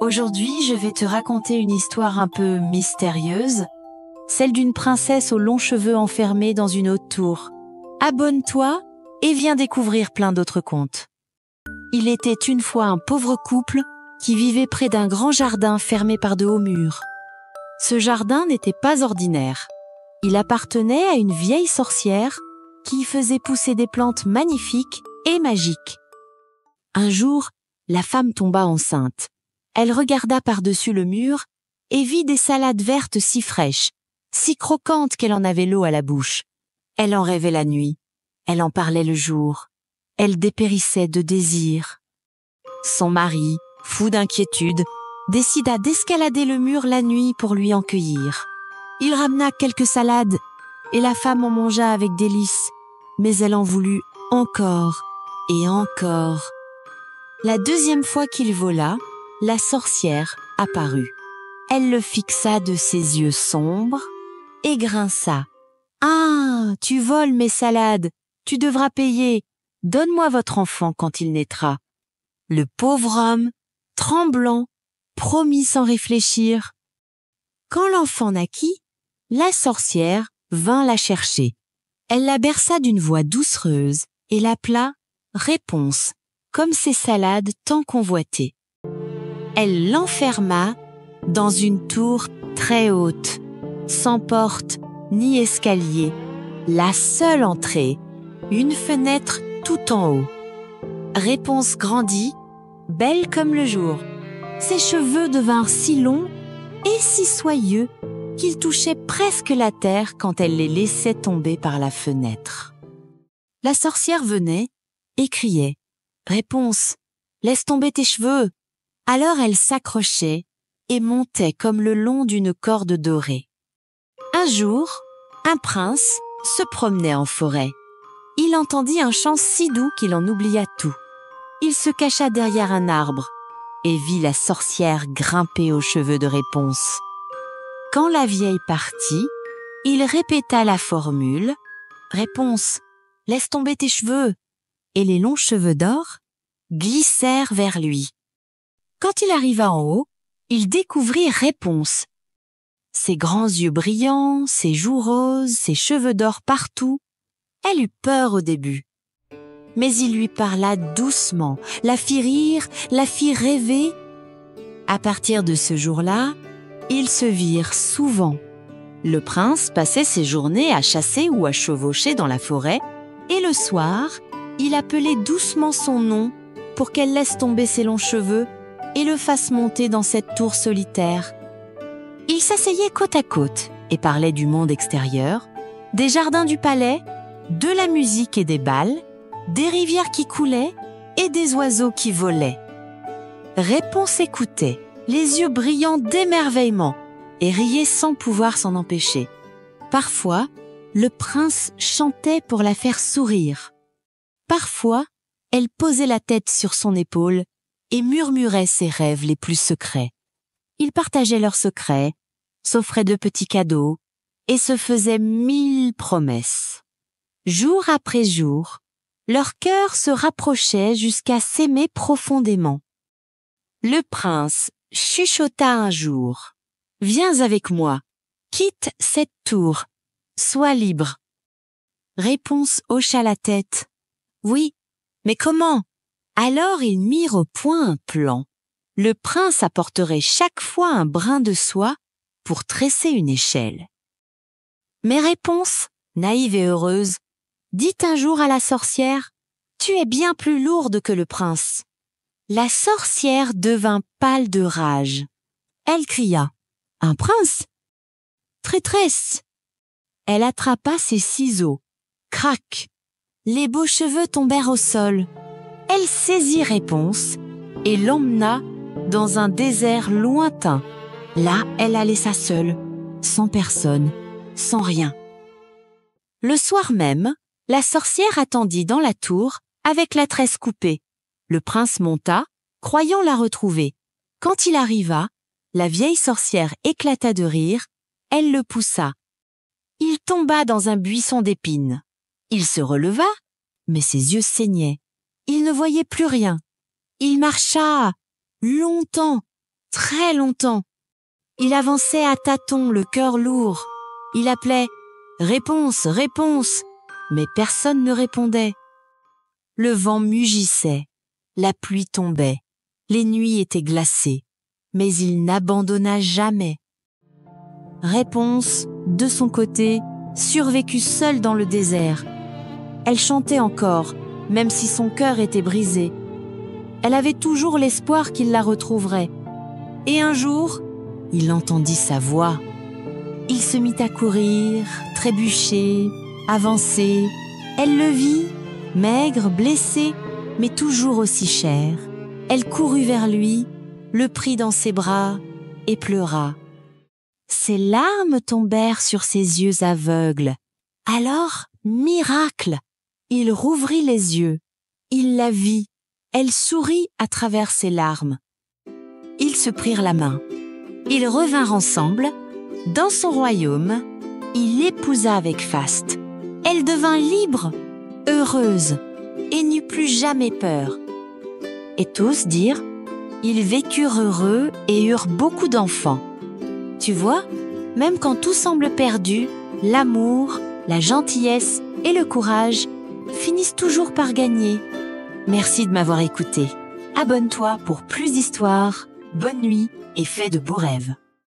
Aujourd'hui, je vais te raconter une histoire un peu mystérieuse, celle d'une princesse aux longs cheveux enfermée dans une haute tour. Abonne-toi et viens découvrir plein d'autres contes. Il était une fois un pauvre couple qui vivait près d'un grand jardin fermé par de hauts murs. Ce jardin n'était pas ordinaire. Il appartenait à une vieille sorcière qui faisait pousser des plantes magnifiques et magiques. Un jour, la femme tomba enceinte. Elle regarda par-dessus le mur et vit des salades vertes si fraîches, si croquantes qu'elle en avait l'eau à la bouche. Elle en rêvait la nuit, elle en parlait le jour, elle dépérissait de désir. Son mari, fou d'inquiétude, décida d'escalader le mur la nuit pour lui en cueillir. Il ramena quelques salades et la femme en mangea avec délice, mais elle en voulut encore et encore. La deuxième fois qu'il vola, la sorcière apparut. Elle le fixa de ses yeux sombres et grinça. « Ah, tu voles mes salades, tu devras payer. Donne-moi votre enfant quand il naîtra. » Le pauvre homme, tremblant, promit sans réfléchir. Quand l'enfant naquit, la sorcière vint la chercher. Elle la berça d'une voix doucereuse et l'appela « Réponse », comme ces salades tant convoitées. Elle l'enferma dans une tour très haute, sans porte ni escalier, la seule entrée, une fenêtre tout en haut. Réponse grandit, belle comme le jour. Ses cheveux devinrent si longs et si soyeux qu'ils touchaient presque la terre quand elle les laissait tomber par la fenêtre. La sorcière venait et criait « Réponse, laisse tomber tes cheveux !» Alors elle s'accrochait et montait comme le long d'une corde dorée. Un jour, un prince se promenait en forêt. Il entendit un chant si doux qu'il en oublia tout. Il se cacha derrière un arbre et vit la sorcière grimper aux cheveux de Réponse. Quand la vieille partit, il répéta la formule « Réponse, laisse tomber tes cheveux !» et les longs cheveux d'or glissèrent vers lui. Quand il arriva en haut, il découvrit Réponse. Ses grands yeux brillants, ses joues roses, ses cheveux d'or partout. Elle eut peur au début. Mais il lui parla doucement, la fit rire, la fit rêver. À partir de ce jour-là, ils se virent souvent. Le prince passait ses journées à chasser ou à chevaucher dans la forêt, et le soir, il appelait doucement son nom pour qu'elle laisse tomber ses longs cheveux et le fasse monter dans cette tour solitaire. Ils s'asseyaient côte à côte et parlaient du monde extérieur, des jardins du palais, de la musique et des bals, des rivières qui coulaient et des oiseaux qui volaient. Réponse écoutait, les yeux brillants d'émerveillement, et riait sans pouvoir s'en empêcher. Parfois, le prince chantait pour la faire sourire. Parfois, elle posait la tête sur son épaule et murmurait ses rêves les plus secrets. Ils partageaient leurs secrets, s'offraient de petits cadeaux et se faisaient 1000 promesses. Jour après jour, leurs cœurs se rapprochaient jusqu'à s'aimer profondément. Le prince chuchota un jour. « Viens avec moi, quitte cette tour, sois libre. » Réponse hocha la tête. « Oui, mais comment ?» Alors ils mirent au point un plan. Le prince apporterait chaque fois un brin de soie pour tresser une échelle. Mais Réponse, naïve et heureuse, dit un jour à la sorcière « Tu es bien plus lourde que le prince. » La sorcière devint pâle de rage. Elle cria « Un prince ! Traîtresse !» Elle attrapa ses ciseaux. Crac! Les beaux cheveux tombèrent au sol. Elle saisit Réponse et l'emmena dans un désert lointain. Là, elle la laissa seule, sans personne, sans rien. Le soir même, la sorcière attendit dans la tour avec la tresse coupée. Le prince monta, croyant la retrouver. Quand il arriva, la vieille sorcière éclata de rire. Elle le poussa. Il tomba dans un buisson d'épines. Il se releva, mais ses yeux saignaient. Il ne voyait plus rien. Il marcha longtemps très longtemps. Il avançait à tâtons, le cœur lourd. Il appelait « Réponse, réponse !» mais personne ne répondait. Le vent mugissait, la pluie tombait, les nuits étaient glacées, mais il n'abandonna jamais. Réponse, de son côté, survécut seule dans le désert. Elle chantait encore, même si son cœur était brisé. Elle avait toujours l'espoir qu'il la retrouverait. Et un jour, il entendit sa voix. Il se mit à courir, trébucher, avancer. Elle le vit, maigre, blessé, mais toujours aussi cher. Elle courut vers lui, le prit dans ses bras et pleura. Ses larmes tombèrent sur ses yeux aveugles. Alors, miracle! Il rouvrit les yeux. Il la vit. Elle sourit à travers ses larmes. Ils se prirent la main. Ils revinrent ensemble. Dans son royaume, il l'épousa avec faste. Elle devint libre, heureuse, et n'eut plus jamais peur. Et tous dirent, ils vécurent heureux et eurent beaucoup d'enfants. Tu vois, même quand tout semble perdu, l'amour, la gentillesse et le courage finissent toujours par gagner. Merci de m'avoir écouté. Abonne-toi pour plus d'histoires, bonne nuit et fais de beaux rêves.